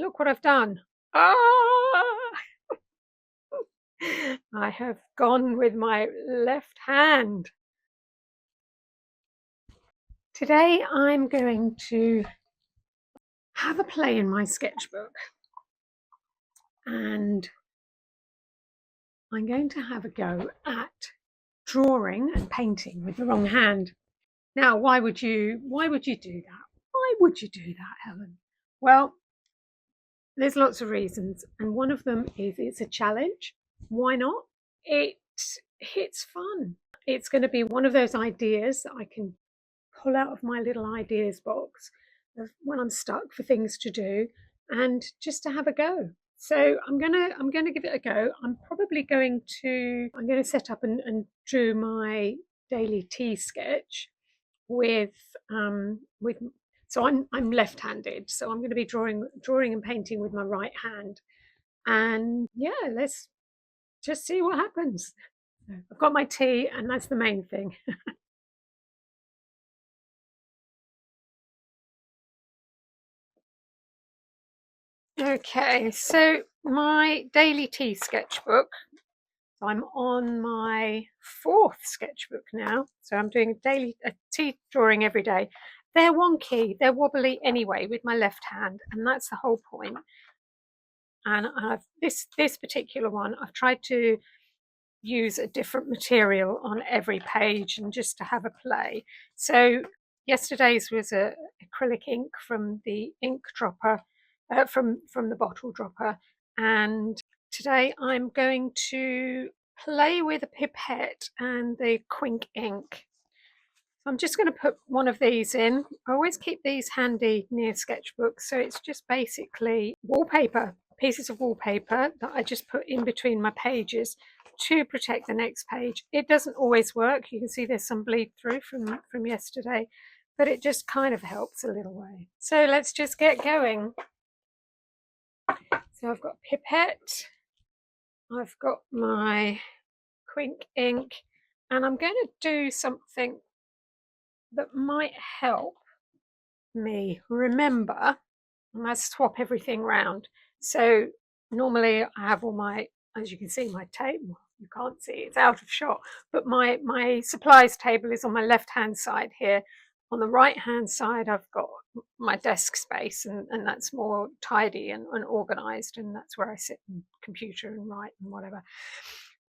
look what I've done. Ah! I have gone with my left hand. Today I'm going to have a play in my sketchbook, and I'm going to have a go at drawing and painting with the wrong hand. Now, why would you do that? Why would you do that, Helen? Well, there's lots of reasons, and one of them is it's a challenge. Why not? It's fun. It's going to be one of those ideas that I can pull out of my little ideas box of when I'm stuck for things to do, and just to have a go. So I'm gonna give it a go. I'm gonna set up and do my daily tea sketch with with so I'm left-handed, so I'm going to be drawing and painting with my right hand. And yeah, let's just see what happens. I've got my tea, and that's the main thing. Okay, so my daily tea sketchbook. I'm on my fourth sketchbook now, so I'm doing a tea drawing every day. They're wonky, they're wobbly anyway with my left hand, and that's the whole point. And this particular one, I've tried to use a different material on every page and just to have a play. So yesterday's was a acrylic ink from the ink dropper, from the bottle dropper, and today I'm going to play with a pipette and the Quink ink. I'm just going to put one of these in. I always keep these handy near sketchbooks, so it's just basically wallpaper, pieces of wallpaper that I just put in between my pages to protect the next page. It doesn't always work. You can see there's some bleed through from yesterday, but it just kind of helps a little way. So let's just get going. So I've got pipette, I've got my Quink ink, and I'm going to do something that might help me remember. And I swap everything round. So normally I have all my, as you can see, my table. You can't see, it's out of shot, but my supplies table is on my left hand side here. On the right hand side I've got my desk space, and that's more tidy and organized, and that's where I sit and computer and write and whatever.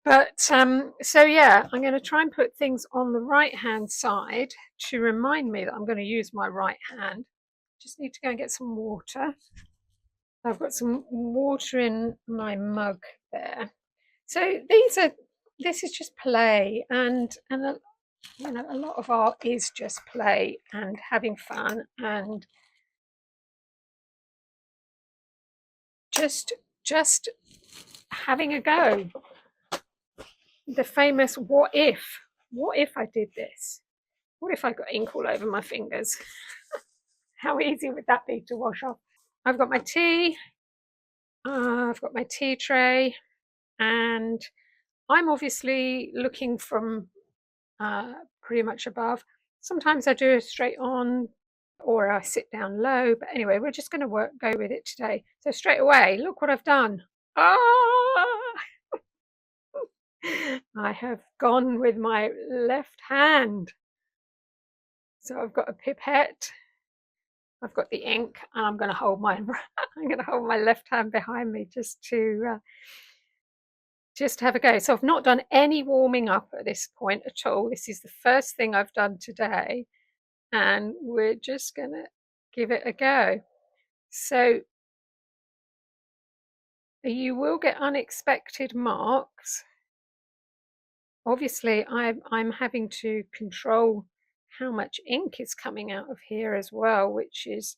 But so yeah, I'm going to try and put things on the right hand side to remind me that I'm going to use my right hand. Just need to go and get some water. I've got some water in my mug there. So this is just play, and you know, a lot of art is just play and having fun and just having a go. The famous what if? What if I did this? What if I got ink all over my fingers? How easy would that be to wash off? I've got my tea. I've got my tea tray, and I'm obviously looking from pretty much above. Sometimes I do a straight on, or I sit down low, but anyway, we're just going to go with it today. So straight away, look what I've done. Ah! I have gone with my left hand. So I've got a pipette, I've got the ink, and I'm going to hold my left hand behind me just to have a go. So I've not done any warming up at this point at all. This is the first thing I've done today, and we're just going to give it a go. So you will get unexpected marks. Obviously, I'm having to control how much ink is coming out of here as well, which is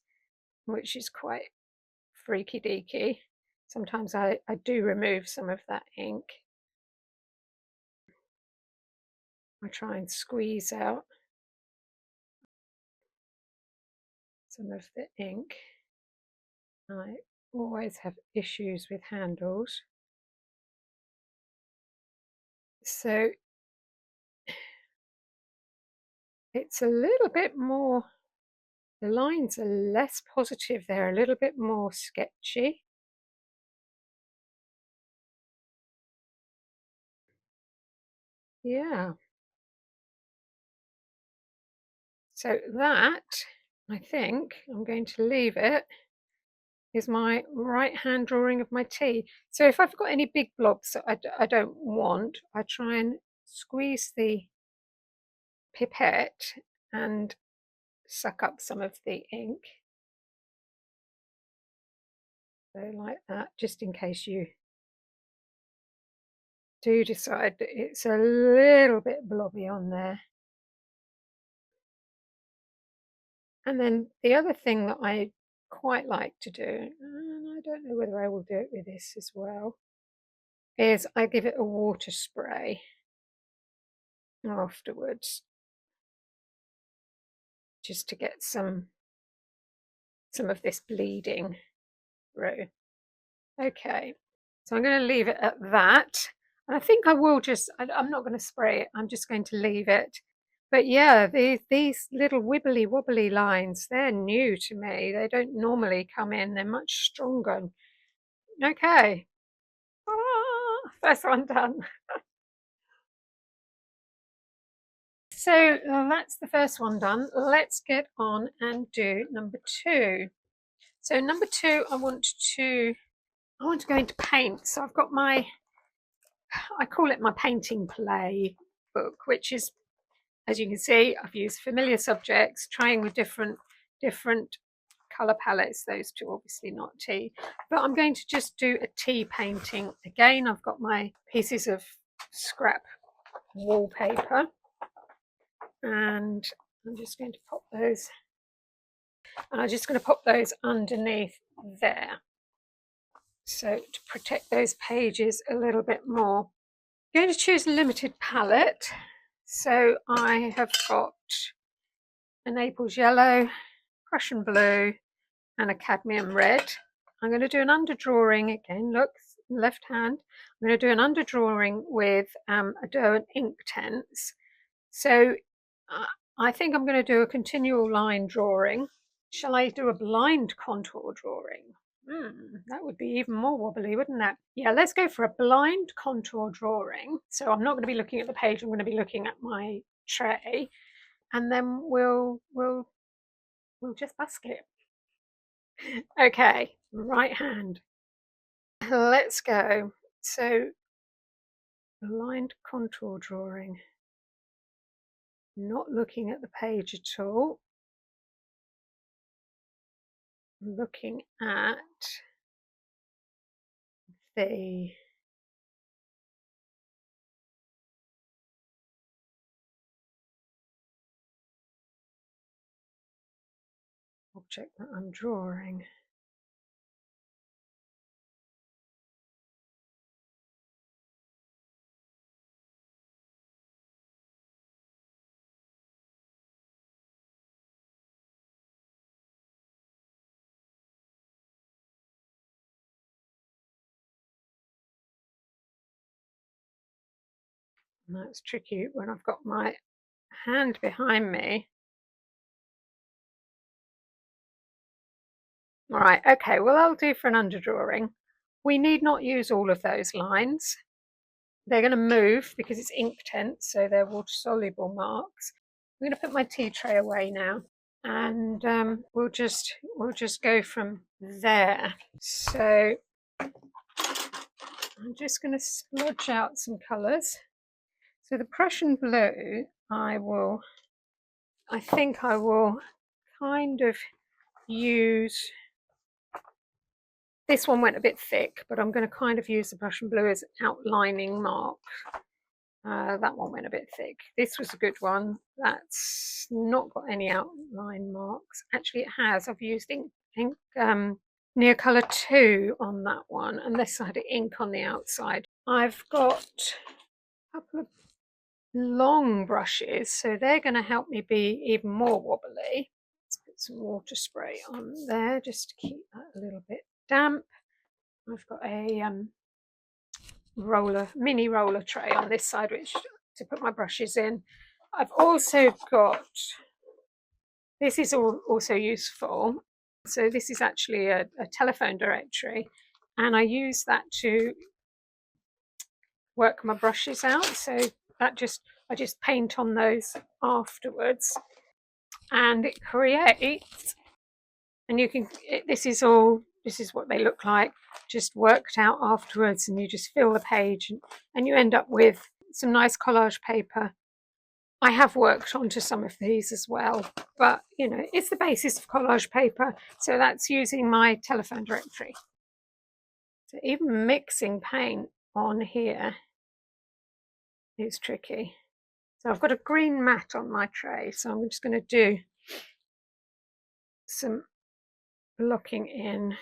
quite freaky deaky. Sometimes I do remove some of that ink. I try and squeeze out some of the ink. I always have issues with handles. So it's a little bit more The lines are less positive, they're a little bit more sketchy. Yeah. So that, I think, I'm going to leave it, is my right hand drawing of my tea. So if I've got any big blobs that I don't want, I try and squeeze the pipette and suck up some of the ink. So like that, just in case you do decide that it's a little bit blobby on there. And then the other thing that I quite like to do, and I don't know whether I will do it with this as well, is I give it a water spray afterwards, just to get some of this bleeding through. Okay, so I'm going to leave it at that. And I think I will just, I'm not going to spray it, I'm just going to leave it. But yeah, these little wibbly wobbly lines, they're new to me. They don't normally come in, they're much stronger. Okay, first one done. So that's the first one done. Let's get on and do number 2. So number 2, I want to go into paint. So I've got I call it my painting play book, which is, as you can see, I've used familiar subjects, trying with different colour palettes. Those two obviously not tea, but I'm going to just do a tea painting. Again, I've got my pieces of scrap wallpaper, and I'm just going to pop those, and I'm just going to pop those underneath there, so to protect those pages a little bit more. I'm going to choose a limited palette, so I have got a Naples yellow, Prussian blue, and a cadmium red. I'm going to do an underdrawing again. Look, left hand. I'm going to do an underdrawing with a Derwent Inktense. So I think I'm going to do a continual line drawing. Shall I do a blind contour drawing? That would be even more wobbly, wouldn't that? Yeah, let's go for a blind contour drawing. So I'm not going to be looking at the page, I'm going to be looking at my tray, and then we'll just busk it. Okay, right hand. Let's go. So blind contour drawing. Not looking at the page at all. Looking at the object that I'm drawing. And that's tricky when I've got my hand behind me. All right, okay, well, I'll do for an underdrawing. We need not use all of those lines. They're going to move because it's Inktense, so they're water-soluble marks. I'm going to put my tea tray away now, and we'll just go from there. So I'm just going to splodge out some colours. So the Prussian blue, I think I will kind of use, this one went a bit thick, but I'm going to kind of use the Prussian blue as an outlining mark. That one went a bit thick. This was a good one. That's not got any outline marks. Actually, it has. I've used ink near colour 2 on that one, and this had ink on the outside. I've got a couple of long brushes, so they're going to help me be even more wobbly. Let's put some water spray on there just to keep that a little bit damp. I've got a mini roller tray on this side, which to put my brushes in. I've also got This is also useful. So this is actually a telephone directory, and I use that to work my brushes out. So that I just paint on those afterwards, and it creates. And you can. This is what they look like, just worked out afterwards, and you just fill the page, and you end up with some nice collage paper. I have worked onto some of these as well, but you know, it's the basis of collage paper. So that's using my telephone directory. So even mixing paint on here is tricky. So I've got a green mat on my tray, so I'm just going to do some blocking in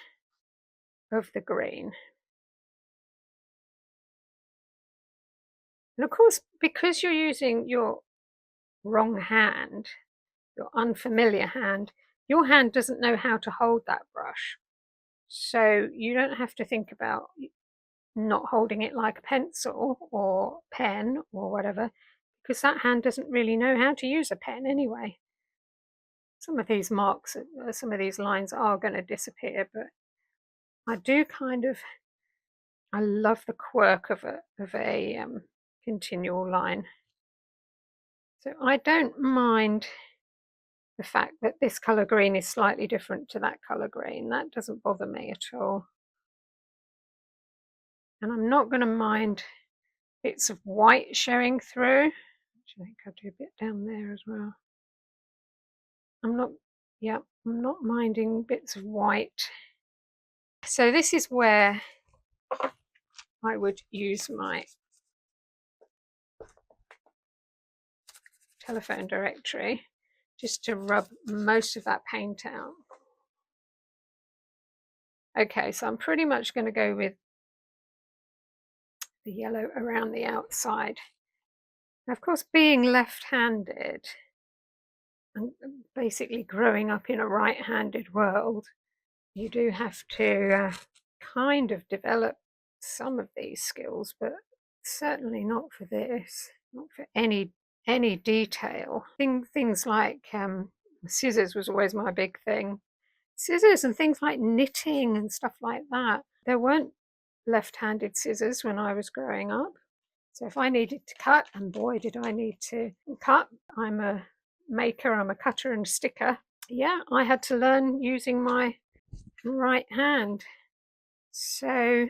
of the green. And of course, because you're using your wrong hand, your unfamiliar hand, your hand doesn't know how to hold that brush. So you don't have to think about not holding it like a pencil or pen or whatever, because that hand doesn't really know how to use a pen anyway. Some of these marks, some of these lines are going to disappear, but I do I love the quirk of a continual line. So I don't mind the fact that this colour green is slightly different to that colour green. That doesn't bother me at all. And I'm not going to mind bits of white showing through. Actually, I think I'll do a bit down there as well. I'm not minding bits of white. So this is where I would use my telephone directory just to rub most of that paint out. Okay, so I'm pretty much going to go with the yellow around the outside. Now, of course, being left-handed and basically growing up in a right-handed world, you do have to kind of develop some of these skills, but certainly not for this, not for any detail. Things like scissors was always my big thing. Scissors and things like knitting and stuff like that. There weren't left-handed scissors when I was growing up. So if I needed to cut, and boy did I need to cut, I'm a maker, I'm a cutter and sticker. Yeah, I had to learn using my right hand. So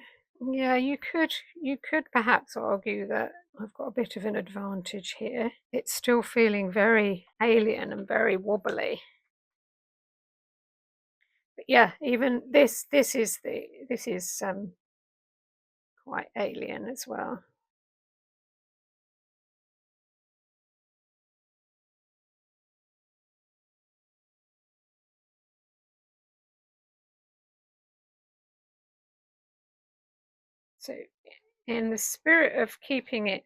yeah, you could perhaps argue that I've got a bit of an advantage here. It's still feeling very alien and very wobbly. But yeah, even this is quite alien as well. So in the spirit of keeping it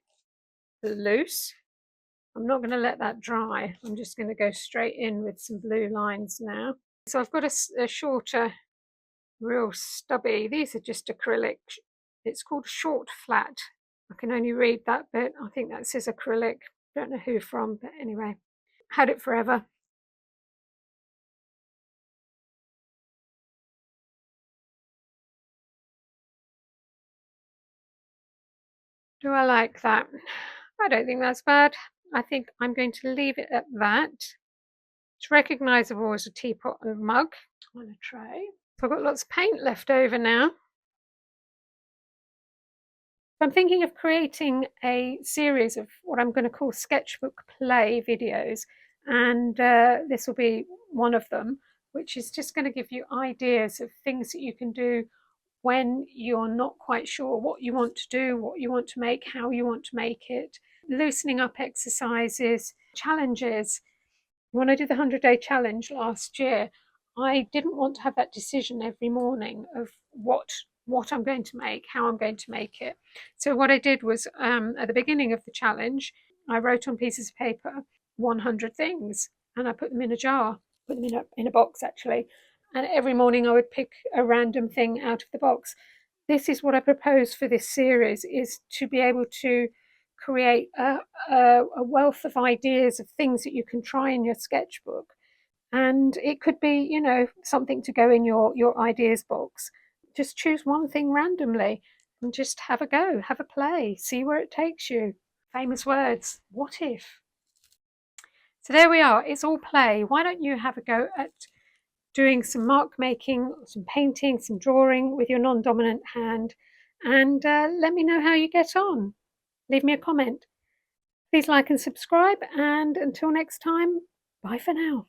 loose, I'm not going to let that dry. I'm just going to go straight in with some blue lines now. So I've got a shorter, real stubby, these are just acrylic. It's called short flat. I can only read that bit. I think that says acrylic. Don't know who from, but anyway, had it forever. Do I like that? I don't think that's bad. I think I'm going to leave it at that. It's recognisable as a teapot and mug on a tray. So I've got lots of paint left over now. I'm thinking of creating a series of what I'm going to call sketchbook play videos, and this will be one of them, which is just going to give you ideas of things that you can do when you're not quite sure what you want to do, what you want to make, how you want to make it, loosening up exercises, challenges. When I did the 100-day challenge last year, I didn't want to have that decision every morning of what I'm going to make, how I'm going to make it. So what I did was at the beginning of the challenge, I wrote on pieces of paper 100 things, and I put them in a jar, put them in a box actually. And every morning I would pick a random thing out of the box. This is what I propose for this series, is to be able to create a wealth of ideas of things that you can try in your sketchbook And it could be, you know, something to go in your ideas box. Just choose one thing randomly and just have a go, have a play, see where it takes you. Famous words, what if? So there we are, it's all play. Why don't you have a go at doing some mark making, some painting, some drawing with your non-dominant hand, and let me know how you get on. Leave me a comment. Please like and subscribe, and until next time, bye for now.